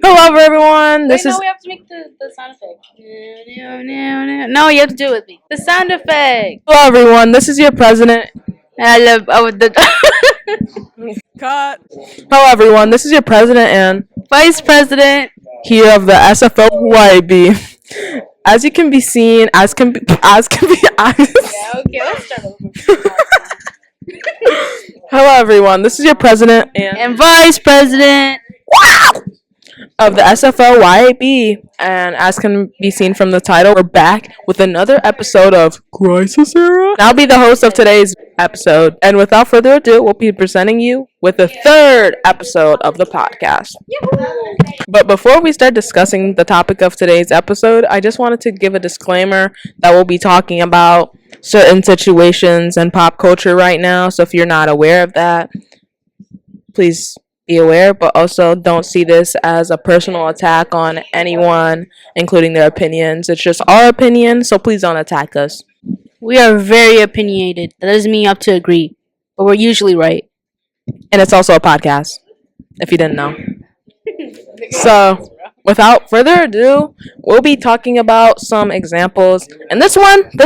Hello, everyone. Wait, no, we have to make the sound effect. No, you have to do it with me. The sound effect. Hello, everyone. This is your president. I love the Cut. Hello, everyone. This is your president and vice president. here of the SFO YB. As you can be seen, as can be, Okay, let's start over. Hello, everyone. This is your president And vice president. of the SFO YAB. And as can be seen from the title, we're back with another episode of Crisis Era. I'll be the host of today's episode. And without further ado, we'll be presenting you with the third episode of the podcast. But before we start discussing the topic of today's episode, I just wanted to give a disclaimer that we'll be talking about certain situations and pop culture right now. So if you're not aware of that, please be aware, but also don't see this as a personal attack on anyone, including their opinions. It's just our opinion, so please don't attack us. We are very opinionated. That doesn't mean you have to agree, but we're usually right. And it's also a podcast, if you didn't know. So, without further ado, we'll be talking about some examples. And this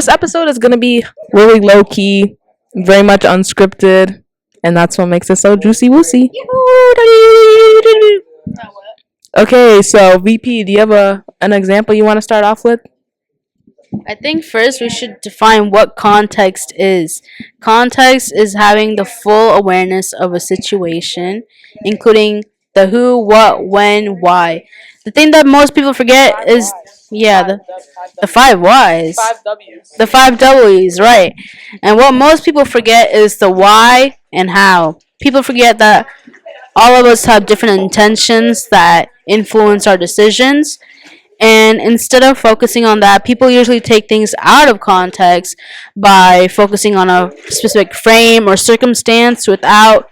episode is going to be really low key, very much unscripted. And that's what makes it so juicy woosy. Okay, so VP, do you have an example you want to start off with? I think first we should define what context is. Context is having the full awareness of a situation, including the who, what, when, why. The thing that most people forget is, the 5 whys. 5 W's. The 5 W's, right. And what most people forget is the why and how. People forget that all of us have different intentions that influence our decisions. And instead of focusing on that, people usually take things out of context by focusing on a specific frame or circumstance without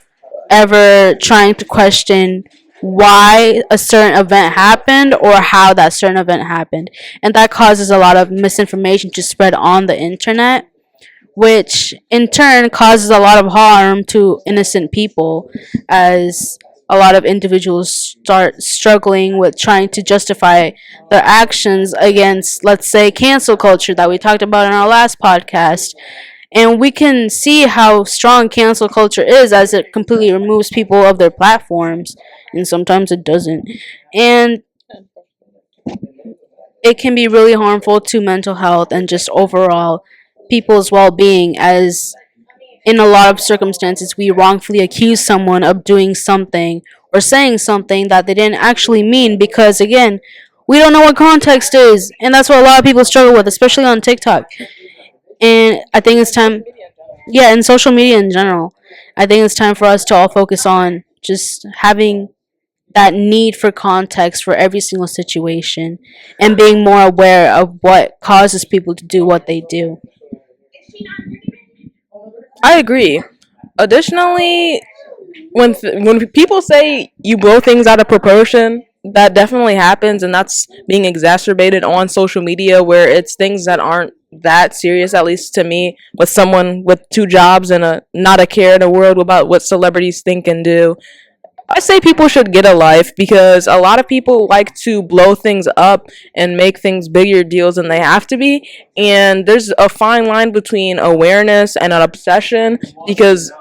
ever trying to question why a certain event happened or how that certain event happened. And that causes a lot of misinformation to spread on the internet, which in turn causes a lot of harm to innocent people, as a lot of individuals start struggling with trying to justify their actions against, let's say, cancel culture that we talked about in our last podcast. And we can see how strong cancel culture is, as it completely removes people of their platforms, and sometimes it doesn't. And it can be really harmful to mental health and just overall people's well-being, as in a lot of circumstances we wrongfully accuse someone of doing something or saying something that they didn't actually mean, because again, we don't know what context is, and that's what a lot of people struggle with, especially on TikTok. And I think it's time, and social media in general, I think it's time for us to all focus on just having that need for context for every single situation and being more aware of what causes people to do what they do. I agree. Additionally, when people say you blow things out of proportion, that definitely happens, and that's being exacerbated on social media, where it's things that aren't that serious, at least to me, with someone with 2 jobs and not a care in the world about what celebrities think and do. I say people should get a life, because a lot of people like to blow things up and make things bigger deals than they have to be. And there's a fine line between awareness and an obsession, because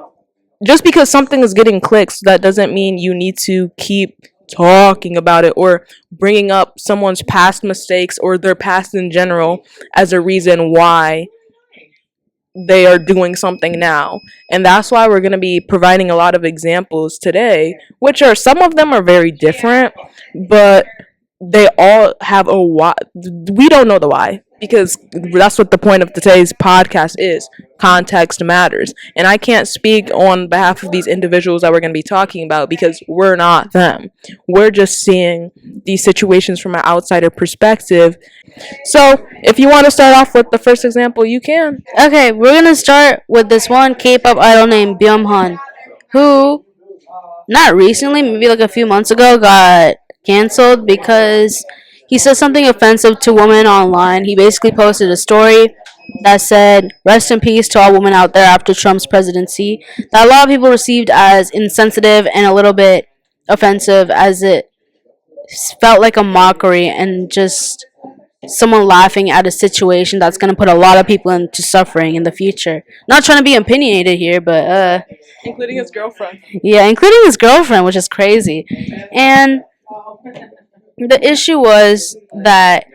just because something is getting clicks, that doesn't mean you need to keep talking about it or bringing up someone's past mistakes or their past in general as a reason why they are doing something now. And that's why we're going to be providing a lot of examples today, which are, some of them are very different, but they all have a why. We don't know the why, because that's what the point of today's podcast is. Context matters. And I can't speak on behalf of these individuals that we're going to be talking about, because we're not them. We're just seeing these situations from an outsider perspective. So, if you want to start off with the first example, you can. Okay, we're gonna start with this one K-pop idol named Byung-hun, who, not recently, maybe like a few months ago, got canceled because he said something offensive to women online. He basically posted a story that said, "Rest in peace to all women out there after Trump's presidency," that a lot of people received as insensitive and a little bit offensive as it felt like a mockery and just someone laughing at a situation that's going to put a lot of people into suffering in the future. Not trying to be opinionated here, but including his girlfriend. yeah, including his girlfriend, which is crazy. And the issue was that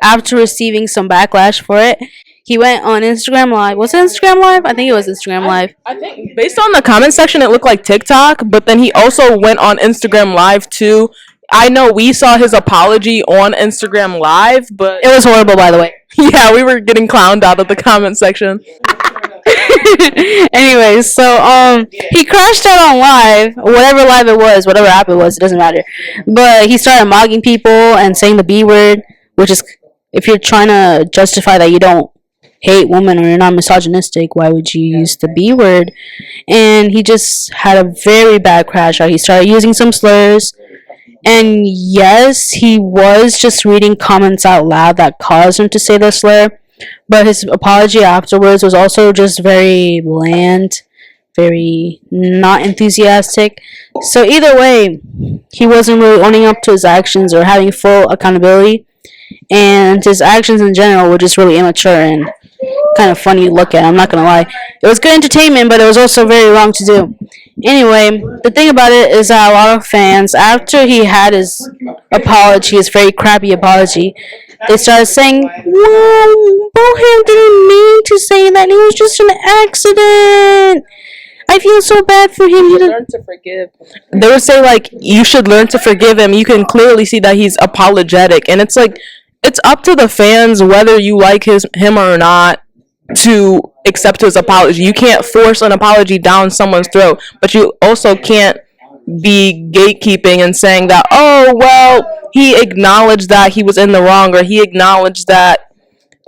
after receiving some backlash for it, he went on Instagram Live. Was it Instagram Live? I think it was Instagram Live. I think based on the comment section, it looked like TikTok, but then he also went on Instagram Live too. I know we saw his apology on Instagram Live, but It was horrible, by the way. yeah, we were getting clowned out of the comment section. Anyways, so he crashed out on live, whatever live it was, whatever app it was, it doesn't matter. But he started mocking people and saying the B word, which is, if you're trying to justify that you don't hate women or you're not misogynistic, why would you use the B word? And he just had a very bad crash out. He started using some slurs. And yes, he was just reading comments out loud that caused him to say the slur. But his apology afterwards was also just very bland, very not enthusiastic. So either way, he wasn't really owning up to his actions or having full accountability. And his actions in general were just really immature and kind of funny to look at. I'm not gonna lie. It was good entertainment, but it was also very wrong to do. Anyway, the thing about it is that a lot of fans, after he had his apology, his very crappy apology, they started saying, "Well, Boham didn't mean to say that. It was just an accident. I feel so bad for him." He didn't. Learn to forgive. They would say like you should learn to forgive him. You can clearly see that he's apologetic, and it's like it's up to the fans whether you like him or not to accept his apology. You can't force an apology down someone's throat, but you also can't be gatekeeping and saying that, oh well, he acknowledged that he was in the wrong, or he acknowledged that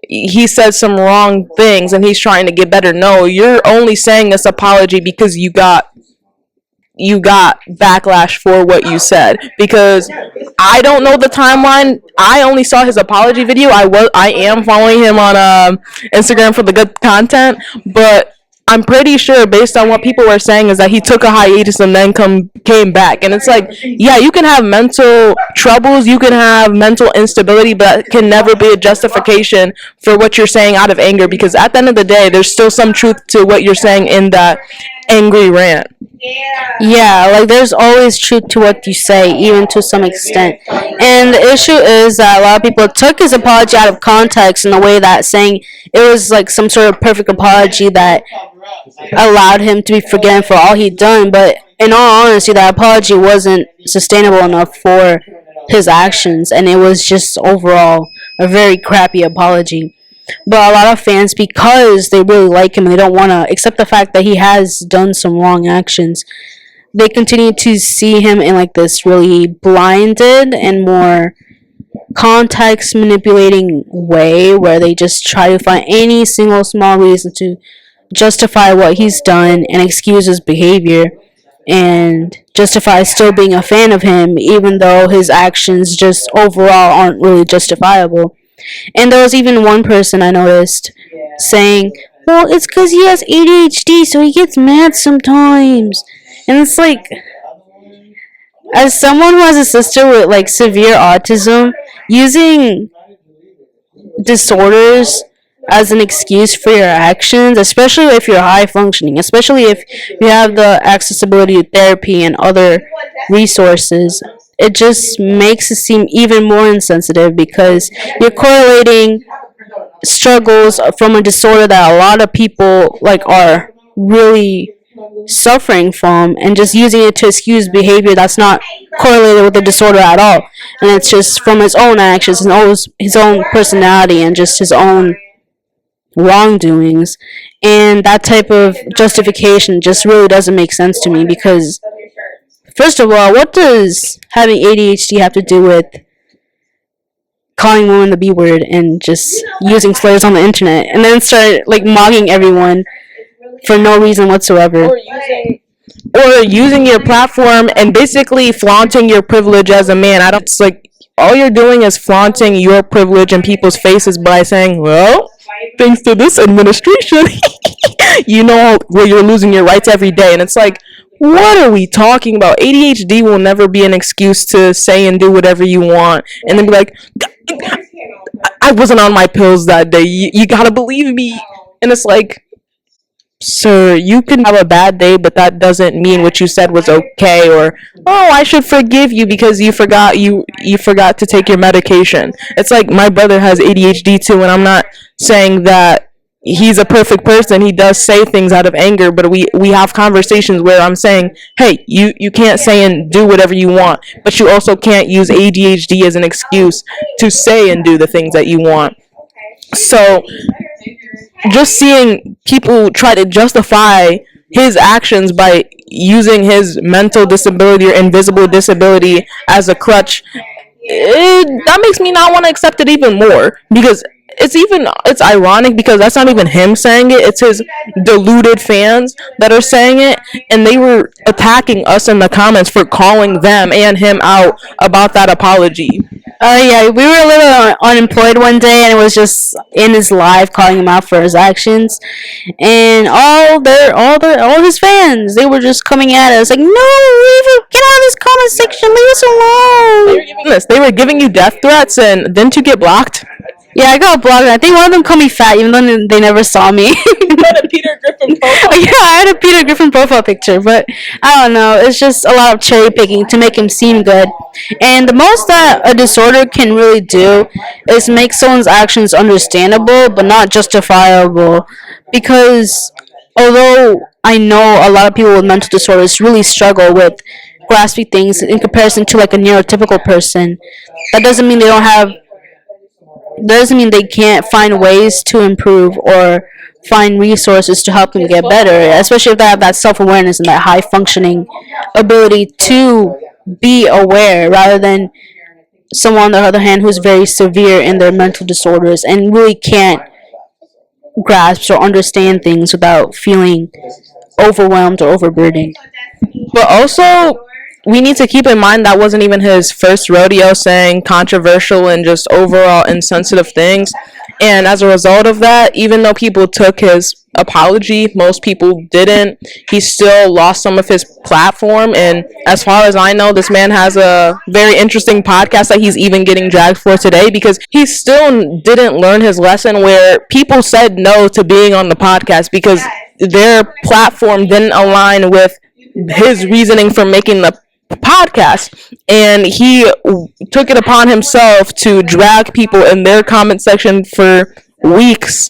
he said some wrong things and he's trying to get better. No, you're only saying this apology because you got backlash for what you said. Because I don't know the timeline. I only saw his apology video. I am following him on Instagram for the good content, but I'm pretty sure based on what people were saying is that he took a hiatus and then came back. And it's like, yeah, you can have mental troubles, you can have mental instability, but it can never be a justification for what you're saying out of anger, because at the end of the day, there's still some truth to what you're saying in that angry rant. Yeah, like there's always truth to what you say, even to some extent. And the issue is that a lot of people took his apology out of context in a way that saying it was like some sort of perfect apology that allowed him to be forgiven for all he'd done. But in all honesty, that apology wasn't sustainable enough for his actions, and it was just overall a very crappy apology. But a lot of fans, because they really like him and they don't want to accept the fact that he has done some wrong actions, they continue to see him in like this really blinded and more context manipulating way, where they just try to find any single small reason to justify what he's done and excuse his behavior and justify still being a fan of him, even though his actions just overall aren't really justifiable. And there was even one person I noticed saying, well, it's because he has ADHD, so he gets mad sometimes. And it's like, as someone who has a sister with like severe autism, using disorders as an excuse for your actions, especially if you're high functioning, especially if you have the accessibility to therapy and other resources, it just makes it seem even more insensitive, because you're correlating struggles from a disorder that a lot of people like are really suffering from, and just using it to excuse behavior that's not correlated with the disorder at all, and it's just from his own actions and his own personality and just his own wrongdoings. And that type of justification just really doesn't make sense to me, because first of all, what does having ADHD have to do with calling women the B word and just using slurs on the internet, and then start like mocking everyone for no reason whatsoever? Or using your platform and basically flaunting your privilege as a man. I don't. It's like all you're doing is flaunting your privilege in people's faces by saying, "Well, thanks to this administration, you know where you're losing your rights every day." And it's like, What are we talking about? ADHD will never be an excuse to say and do whatever you want and then be like, I wasn't on my pills that day. You gotta believe me. And it's like, sir, you can have a bad day, but that doesn't mean what you said was okay. Or, oh, I should forgive you because you forgot to take your medication. It's like my brother has ADHD too, and I'm not saying that he's a perfect person. He does say things out of anger, but we have conversations where I'm saying, hey, you can't say and do whatever you want, but you also can't use ADHD as an excuse to say and do the things that you want. So just seeing people try to justify his actions by using his mental disability or invisible disability as a crutch, that makes me not want to accept it even more, because it's ironic because that's not even him saying it, it's his deluded fans that are saying it, and they were attacking us in the comments for calling them and him out about that apology. Yeah, we were a little unemployed one day, and it was just in his live calling him out for his actions, and all his fans, they were just coming at us like, no, get out of this comment section, leave us alone. They were giving you death threats, and didn't you get blocked? Yeah, I got blocked. I think one of them called me fat, even though they never saw me. You had a Peter Griffin profile. Yeah, I had a Peter Griffin profile picture, but I don't know. It's just a lot of cherry picking to make him seem good. And the most that a disorder can really do is make someone's actions understandable, but not justifiable. Because although I know a lot of people with mental disorders really struggle with grasping things in comparison to like a neurotypical person, that doesn't mean they can't find ways to improve or find resources to help them get better, especially if they have that self-awareness and that high functioning ability to be aware, rather than someone on the other hand who's very severe in their mental disorders and really can't grasp or understand things without feeling overwhelmed or overburdened. But also, we need to keep in mind that wasn't even his first rodeo saying controversial and just overall insensitive things. And as a result of that, even though people took his apology, most people didn't. He still lost some of his platform. And as far as I know, this man has a very interesting podcast that he's even getting dragged for today, because he still didn't learn his lesson where people said no to being on the podcast because their platform didn't align with his reasoning for making the podcast, and he took it upon himself to drag people in their comment section for weeks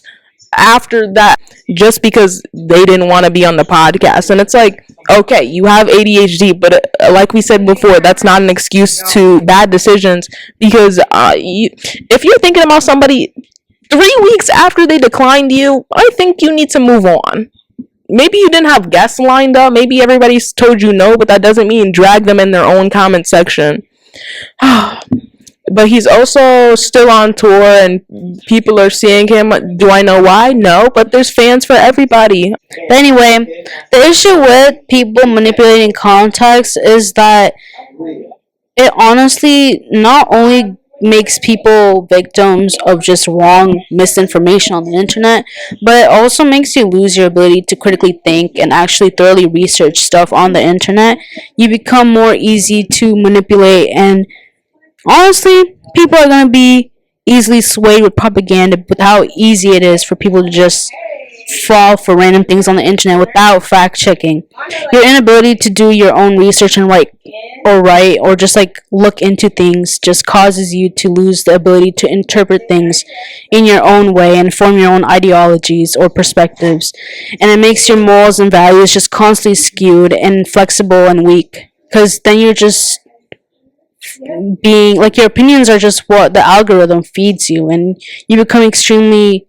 after that just because they didn't want to be on the podcast. And it's like, okay, you have ADHD, but like we said before, that's not an excuse to bad decisions, because if you're thinking about somebody 3 weeks after they declined you, I think you need to move on. Maybe you didn't have guests lined up. Maybe everybody's told you no, but that doesn't mean drag them in their own comment section. But he's also still on tour and people are seeing him. Do I know why? No, but there's fans for everybody. But anyway, the issue with people manipulating context is that it honestly not only makes people victims of just wrong misinformation on the internet, but it also makes you lose your ability to critically think and actually thoroughly research stuff on the internet. You become more easy to manipulate, and honestly, people are going to be easily swayed with propaganda with how easy it is for people to just fall for random things on the internet without fact checking. Your inability to do your own research and write or just like look into things just causes you to lose the ability to interpret things in your own way and form your own ideologies or perspectives. And it makes your morals and values just constantly skewed and flexible and weak, because then you're just being like, your opinions are just what the algorithm feeds you, and you become an extremely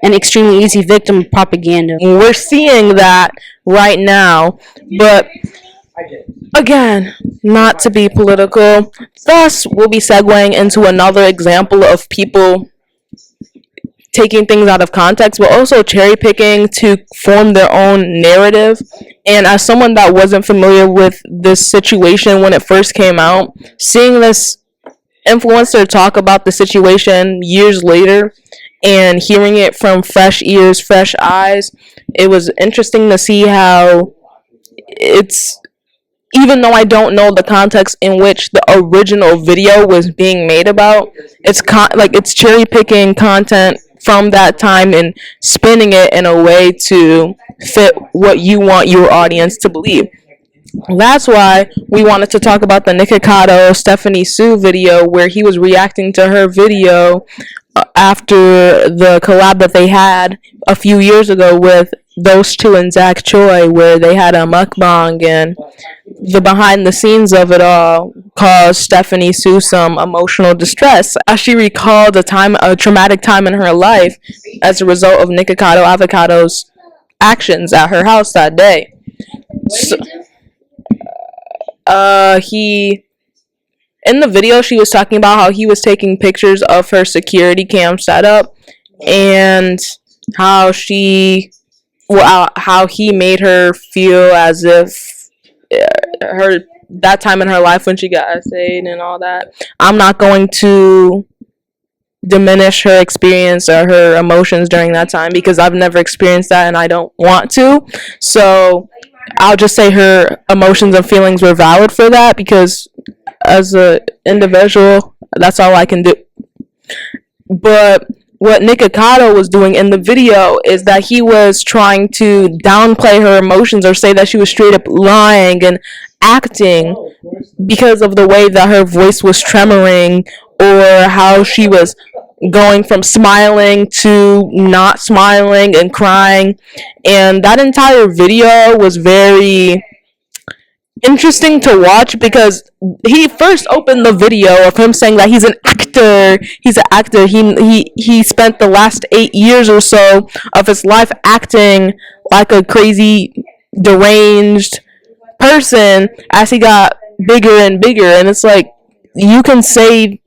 easy victim of propaganda. We're seeing that right now, but again, not to be political, thus we'll be segueing into another example of people taking things out of context, but also cherry picking to form their own narrative. And as someone that wasn't familiar with this situation when it first came out, seeing this influencer talk about the situation years later and hearing it from fresh ears, fresh eyes, it was interesting to see how it's, even though I don't know the context in which the original video was being made about, like it's cherry picking content from that time and spinning it in a way to fit what you want your audience to believe. That's why we wanted to talk about the Nikocado Stephanie Sue video where he was reacting to her video after the collab that they had a few years ago with those two and Zach Choi, where they had a mukbang, and the behind the scenes of it all caused Stephanie Sue some emotional distress as she recalled a traumatic time in her life as a result of Nikocado Avocado's actions at her house that day. So, he in the video she was talking about how he was taking pictures of her security cam setup and how how he made her feel as if her that time in her life when she got essayed and all that. I'm not going to diminish her experience or her emotions during that time because I've never experienced that and I don't want to. So I'll just say her emotions and feelings were valid for that because as a individual, that's all I can do. But what Nikocado was doing in the video is that he was trying to downplay her emotions or say that she was straight up lying and acting because of the way that her voice was tremoring or how she was going from smiling to not smiling and crying. And that entire video was very interesting to watch because he first opened the video of him saying that he's an actor. He spent the last 8 years or so of his life acting like a crazy deranged person as he got bigger and bigger. And it's like, you can say,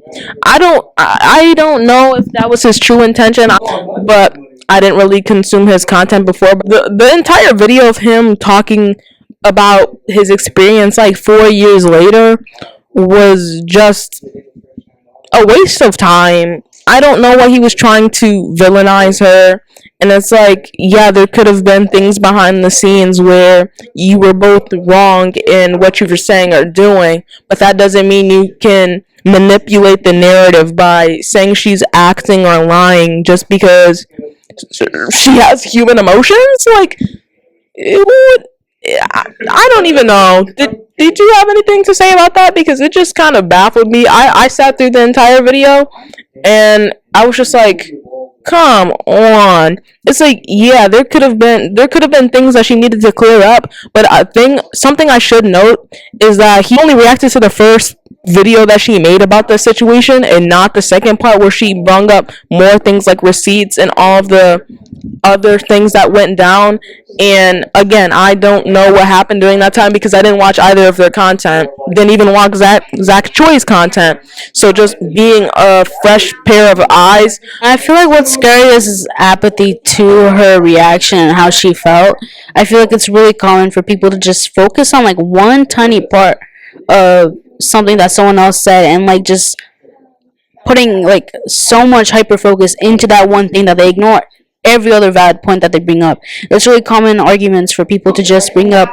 I don't know if that was his true intention, but I didn't really consume his content before. But the entire video of him talking about his experience like 4 years later was just a waste of time. I don't know why he was trying to villainize her. And it's like, yeah, there could have been things behind the scenes where you were both wrong in what you were saying or doing, but that doesn't mean you can manipulate the narrative by saying she's acting or lying just because she has human emotions. Like, it would, I don't even know. Did you have anything to say about that? Because it just kind of baffled me. I sat through the entire video and I was just like, come on. It's like, yeah, there could have been things that she needed to clear up, but something I should note is that he only reacted to the first video that she made about the situation and not the second part where she brung up more things like receipts and all of the other things that went down. And again, I don't know what happened during that time because I didn't watch either of their content, didn't even watch Zach Choi's content. So just being a fresh pair of eyes, I feel like what's scary is his apathy to her reaction and how she felt. I feel like it's really common for people to just focus on like one tiny part of something that someone else said and like just putting like so much hyper focus into that one thing that they ignore every other valid point that they bring up. It's really common arguments for people to just bring up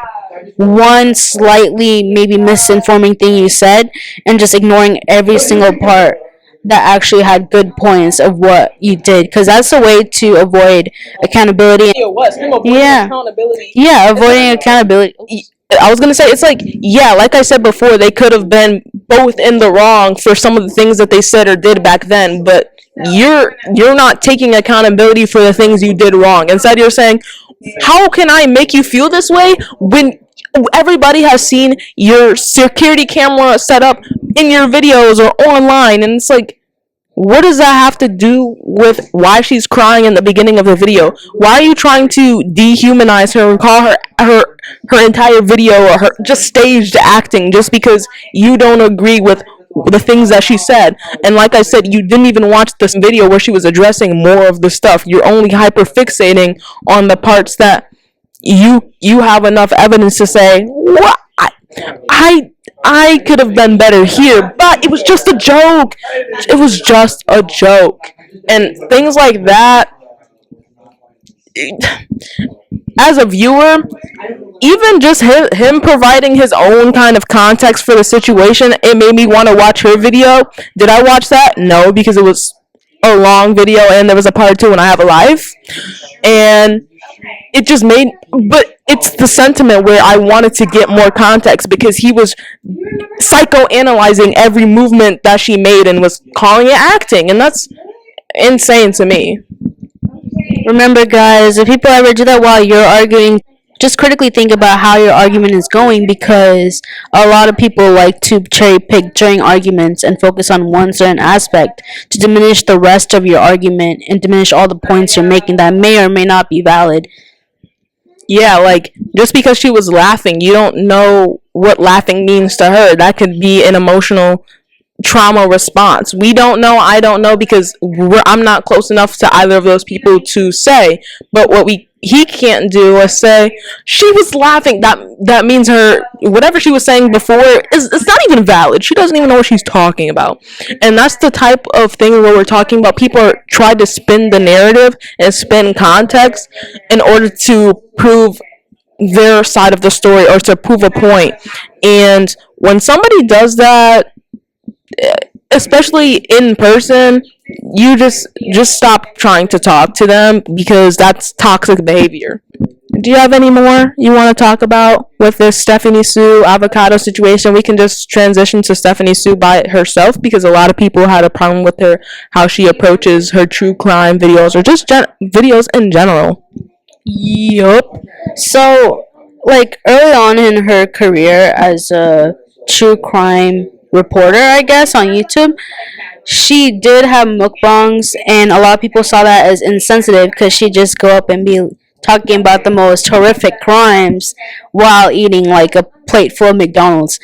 one slightly maybe misinforming thing you said and just ignoring every single part that actually had good points of what you did, because that's a way to avoid accountability. Yeah, avoiding accountability. I was gonna say, it's like, yeah, like I said before, they could have been both in the wrong for some of the things that they said or did back then, but you're not taking accountability for the things you did wrong. Instead, you're saying, how can I make you feel this way when everybody has seen your security camera set up in your videos or online? And it's like, what does that have to do with why she's crying in the beginning of the video? Why are you trying to dehumanize her and call her entire video or her just staged acting just because you don't agree with the things that she said? And like I said, you didn't even watch this video where she was addressing more of the stuff. You're only hyper fixating on the parts that you have enough evidence to say, what? I could have done better here, but it was just a joke. It was just a joke. And things like that, as a viewer, even just him providing his own kind of context for the situation, it made me want to watch her video. Did I watch that? No, because it was a long video and there was a part two and I have a life. And it just made, but it's the sentiment where I wanted to get more context because he was psychoanalyzing every movement that she made and was calling it acting. And that's insane to me. Remember, guys, if people ever do that while you're arguing, just critically think about how your argument is going, because a lot of people like to cherry pick during arguments and focus on one certain aspect to diminish the rest of your argument and diminish all the points you're making that may or may not be valid. Yeah, like just because she was laughing, you don't know what laughing means to her. That could be an emotional trauma response. We don't know. I don't know because I'm not close enough to either of those people to say. But what he can't do is say she was laughing. That means her whatever she was saying before is it's not even valid. She doesn't even know what she's talking about. And that's the type of thing where we're talking about. People try to spin the narrative and spin context in order to prove their side of the story or to prove a point. And when somebody does that, especially in person, you just stop trying to talk to them because that's toxic behavior. Do you have any more you want to talk about with this Stephanie Sue avocado situation? We can just transition to Stephanie Sue by herself because a lot of people had a problem with her, how she approaches her true crime videos or just videos in general. Yup. So, like, early on in her career as a true crime reporter, I guess, on YouTube, she did have mukbangs, and a lot of people saw that as insensitive because she'd just go up and be talking about the most horrific crimes while eating like a plate full of McDonald's.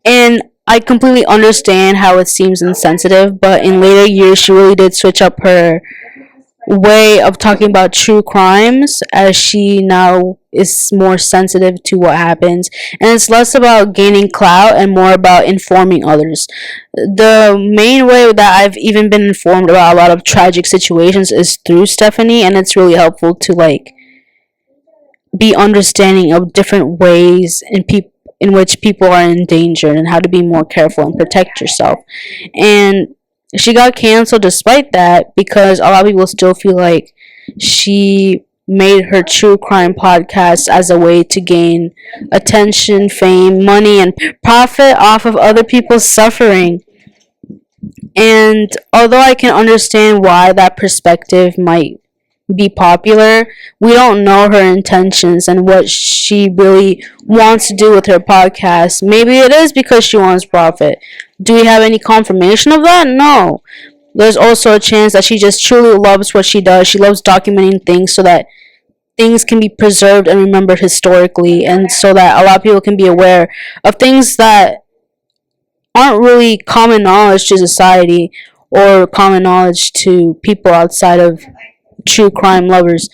And I completely understand how it seems insensitive, but in later years, she really did switch up her way of talking about true crimes as she now is more sensitive to what happens, and it's less about gaining clout and more about informing others. The main way that I've even been informed about a lot of tragic situations is through Stephanie, and it's really helpful to like be understanding of different ways in which people are endangered and how to be more careful and protect yourself. And she got canceled despite that because a lot of people still feel like she made her true crime podcast as a way to gain attention, fame, money, and profit off of other people's suffering. And although I can understand why that perspective might be popular, we don't know her intentions and what she really wants to do with her podcast. Maybe it is because she wants profit. Do we have any confirmation of that? No. There's also a chance that she just truly loves what she does. She loves documenting things so that things can be preserved and remembered historically, and so that a lot of people can be aware of things that aren't really common knowledge to society or common knowledge to people outside of true crime lovers.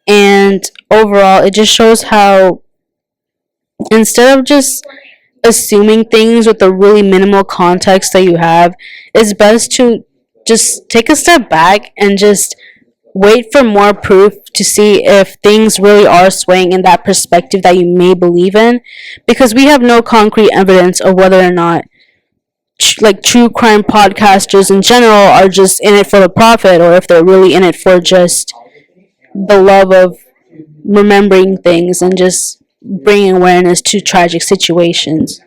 And overall, it just shows how instead of just assuming things with the really minimal context that you have, it's best to just take a step back and just wait for more proof to see if things really are swaying in that perspective that you may believe in, because we have no concrete evidence of whether or not like true crime podcasters in general are just in it for the profit, or if they're really in it for just the love of remembering things and just bringing awareness to tragic situations.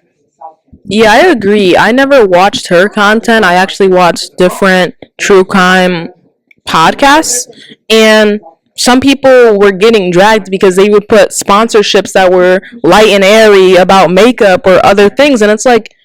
Yeah, I agree. I never watched her content. I actually watched different true crime podcasts, and some people were getting dragged because they would put sponsorships that were light and airy about makeup or other things, and it's like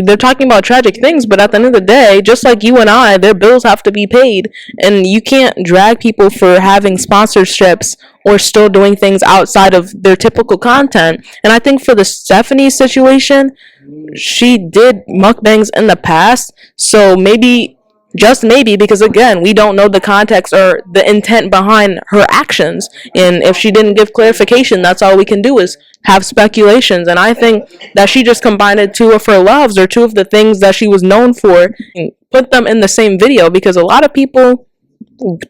they're talking about tragic things, but at the end of the day, just like you and I, their bills have to be paid, and you can't drag people for having sponsorships or still doing things outside of their typical content. And I think for the Stephanie situation, she did mukbangs in the past, so maybe, just maybe, because again, we don't know the context or the intent behind her actions, and if she didn't give clarification, that's all we can do is have speculations. And I think that she just combined two of her loves or two of the things that she was known for and put them in the same video, because a lot of people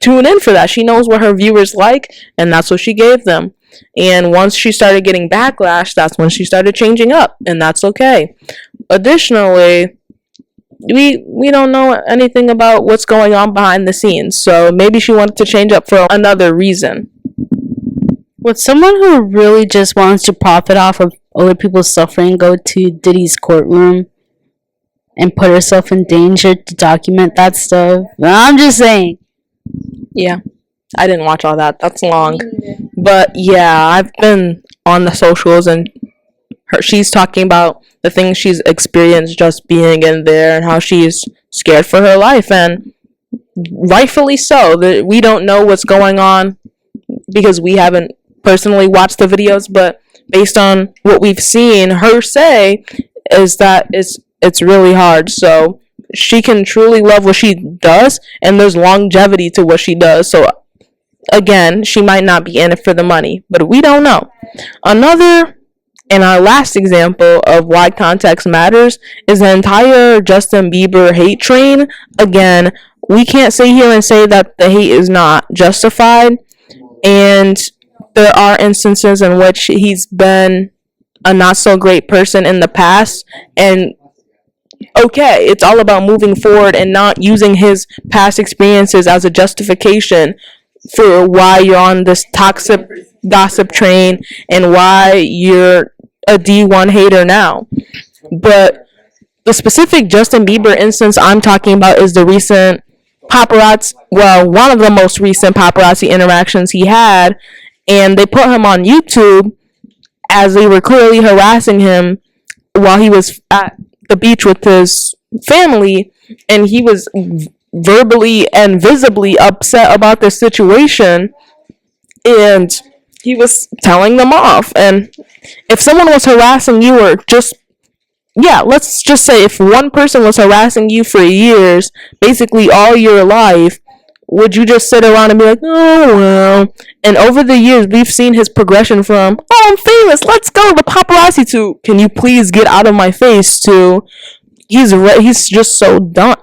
tune in for that. She knows what her viewers like, and that's what she gave them. And once she started getting backlash, that's when she started changing up, and that's okay. Additionally, we don't know anything about what's going on behind the scenes, so maybe she wanted to change up for another reason. Would someone who really just wants to profit off of other people's suffering go to Diddy's courtroom and put herself in danger to document that stuff? I'm just saying. Yeah, I didn't watch all that. That's long. But yeah, I've been on the socials, and she's talking about the things she's experienced just being in there and how she's scared for her life, and rightfully so. We don't know what's going on because we haven't personally watched the videos, but based on what we've seen her say is that it's really hard. So she can truly love what she does, and there's longevity to what she does. So again, she might not be in it for the money, but we don't know. Another and our last example of why context matters is the entire Justin Bieber hate train. Again, we can't sit here and say that the hate is not justified, and there are instances in which he's been a not so great person in the past, and okay, it's all about moving forward and not using his past experiences as a justification for why you're on this toxic gossip train and why you're a D1 hater now. But the specific Justin Bieber instance I'm talking about is the recent paparazzi, well, one of the most recent paparazzi interactions he had, and they put him on YouTube as they were clearly harassing him while he was at the beach with his family, and he was verbally and visibly upset about the situation, and he was telling them off. And if someone was harassing you, or just, yeah, let's just say if one person was harassing you for years, basically all your life, would you just sit around and be like, oh well? And over the years, we've seen his progression from, oh, I'm famous, let's go, the paparazzi, to, can you please get out of my face, to, he's just so done.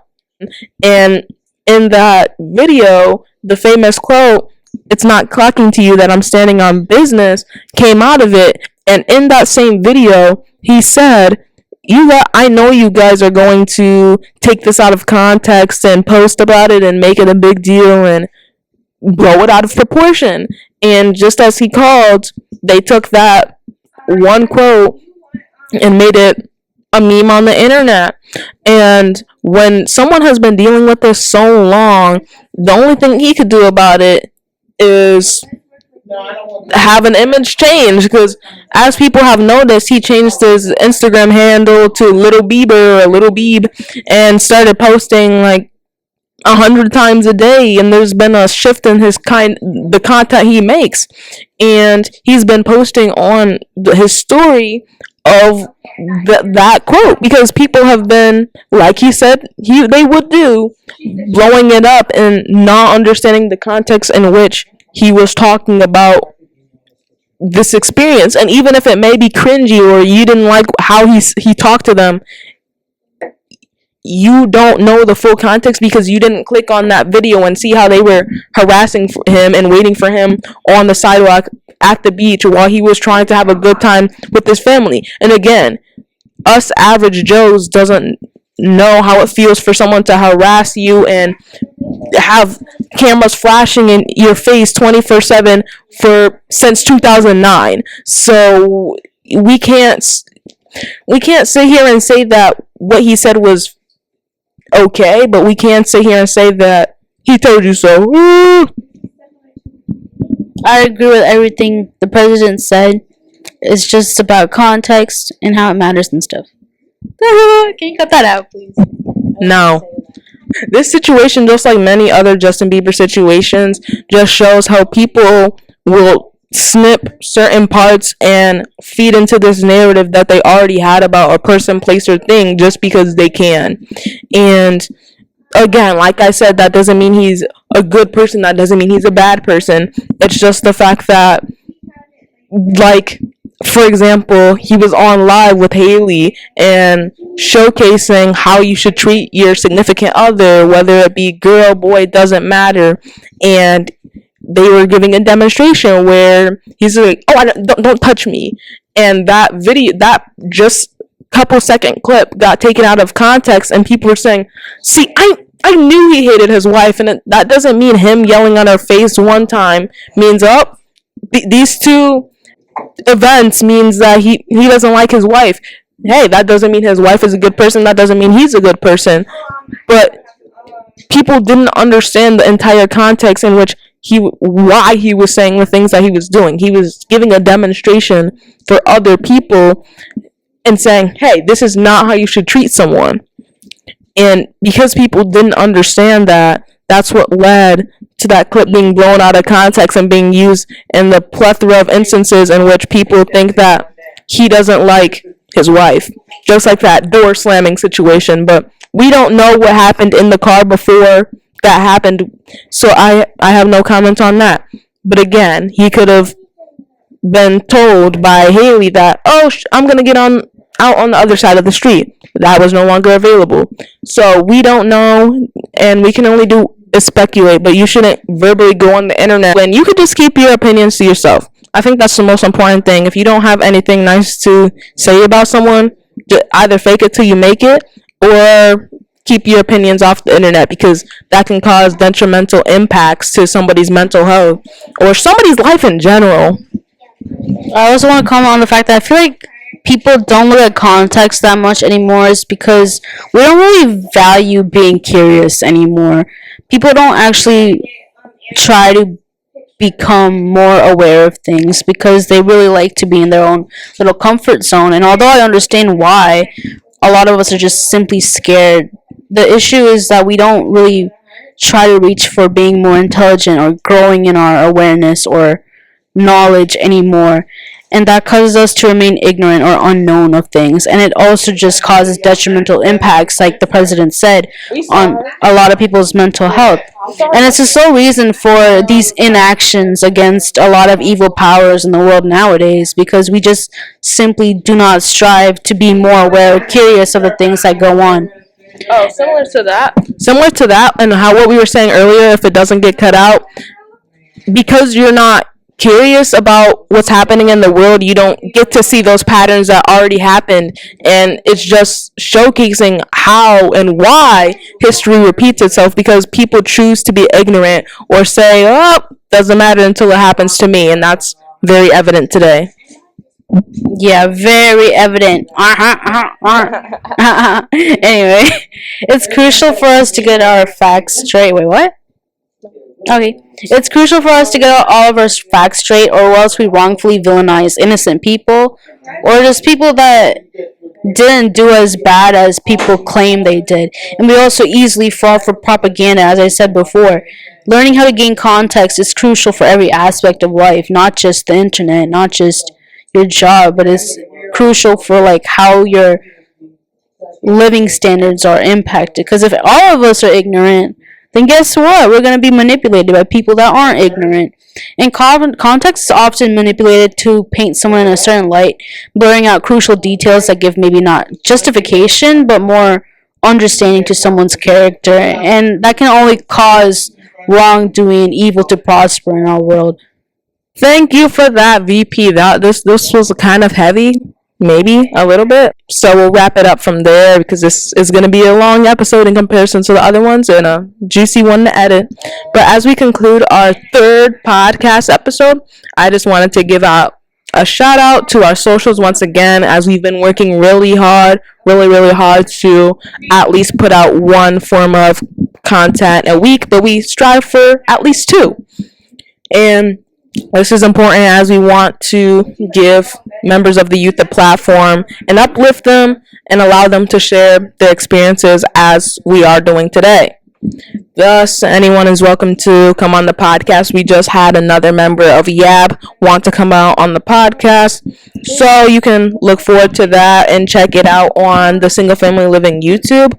And in that video, the famous quote, "It's not clocking to you that I'm standing on business," came out of it. And in that same video, he said, I know you guys are going to take this out of context and post about it and make it a big deal and blow it out of proportion. And just as he called, they took that one quote and made it a meme on the internet. And when someone has been dealing with this so long, the only thing he could do about it is have an image change, because as people have noticed, he changed his Instagram handle to Little Bieber or Little Beeb and started posting like 100 times a day, and there's been a shift in the content he makes, and he's been posting on his story of that quote, because people have been, like he said they would do, blowing it up and not understanding the context in which he was talking about this experience. And even if it may be cringy or you didn't like how he talked to them, you don't know the full context because you didn't click on that video and see how they were harassing him and waiting for him on the sidewalk at the beach while he was trying to have a good time with his family. And again, us average Joes doesn't know how it feels for someone to harass you and have cameras flashing in your face 24/7 since 2009. So we can't sit here and say that what he said was okay, but we can't sit here and say that he told you so. I agree with everything the president said. It's just about context and how it matters and stuff. Can you cut that out, please? No. This situation, just like many other Justin Bieber situations, just shows how people will snip certain parts and feed into this narrative that they already had about a person, place, or thing just because they can. And again, like I said, that doesn't mean he's a good person. That doesn't mean he's a bad person. It's just the fact that, like For example, he was on live with Haley and showcasing how you should treat your significant other, whether it be girl, boy, doesn't matter. And they were giving a demonstration where he's like, "Oh, don't touch me," and that video, that just couple second clip, got taken out of context, and people were saying, "See, I knew he hated his wife, and that doesn't mean him yelling on her face one time means these two events means that he doesn't like his wife. Hey, that doesn't mean his wife is a good person. That doesn't mean he's a good person." But people didn't understand the entire context in which why he was saying the things that he was doing. He was giving a demonstration for other people and saying, "Hey, this is not how you should treat someone." And because people didn't understand that, that's what led to that clip being blown out of context and being used in the plethora of instances in which people think that he doesn't like his wife. Just like that door slamming situation. But we don't know what happened in the car before that happened, so I have no comment on that. But again, he could have been told by Haley that, "Oh, I'm gonna get out on the other side of the street." That was no longer available. So we don't know, and we can only do is speculate. But you shouldn't verbally go on the internet when you could just keep your opinions to yourself. I think that's the most important thing. If you don't have anything nice to say about someone, either fake it till you make it, or keep your opinions off the internet, because that can cause detrimental impacts to somebody's mental health or somebody's life in general. I also want to comment on the fact that I feel like people don't look at context that much anymore, is because we don't really value being curious anymore. People don't actually try to become more aware of things because they really like to be in their own little comfort zone. And although I understand why, a lot of us are just simply scared. The issue is that we don't really try to reach for being more intelligent or growing in our awareness or knowledge anymore, and that causes us to remain ignorant or unknown of things. And it also just causes detrimental impacts, like the president said, on a lot of people's mental health. And it's the sole reason for these inactions against a lot of evil powers in the world nowadays, because we just simply do not strive to be more aware or curious of the things that go on. Oh, similar to that, and how what we were saying earlier, if it doesn't get cut out, because you're not curious about what's happening in the world, you don't get to see those patterns that already happened, and it's just showcasing how and why history repeats itself, because people choose to be ignorant or say, "Oh, doesn't matter until it happens to me," and that's very evident today. Yeah, very evident. Anyway, it's crucial for us to get our facts straight. Wait, what? Okay. It's crucial for us to get all of our facts straight, or else we wrongfully villainize innocent people, or just people that didn't do as bad as people claim they did. And we also easily fall for propaganda, as I said before. Learning how to gain context is crucial for every aspect of life, not just the internet, not just your job, but it's crucial for like how your living standards are impacted. Because if all of us are ignorant, then guess what? We're going to be manipulated by people that aren't ignorant. And context is often manipulated to paint someone in a certain light, blurring out crucial details that give maybe not justification, but more understanding to someone's character. And that can only cause wrongdoing and evil to prosper in our world. Thank you for that, VP. That this was kind of heavy, maybe a little bit. So we'll wrap it up from there, because this is going to be a long episode in comparison to the other ones, and a juicy one to edit. But as we conclude our third podcast episode, I just wanted to give out a shout out to our socials once again, as we've been working really hard to at least put out one form of content a week, but we strive for at least two. And this is important as we want to give members of the youth a platform and uplift them and allow them to share their experiences as we are doing today. Thus, anyone is welcome to come on the podcast. We just had another member of YAB want to come out on the podcast, so you can look forward to that and check it out on the Single Family Living YouTube.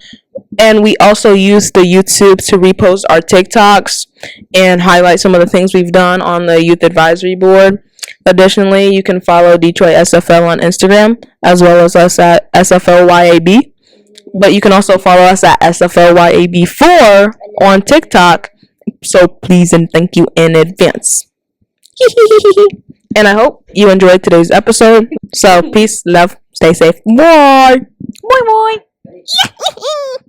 And we also use the YouTube to repost our TikToks and highlight some of the things we've done on the Youth Advisory Board. Additionally, you can follow Detroit SFL on Instagram as well as us at SFLYAB. But you can also follow us at SFLYAB4 on TikTok. So please and thank you in advance. And I hope you enjoyed today's episode. So peace, love, stay safe. Bye. Bye bye.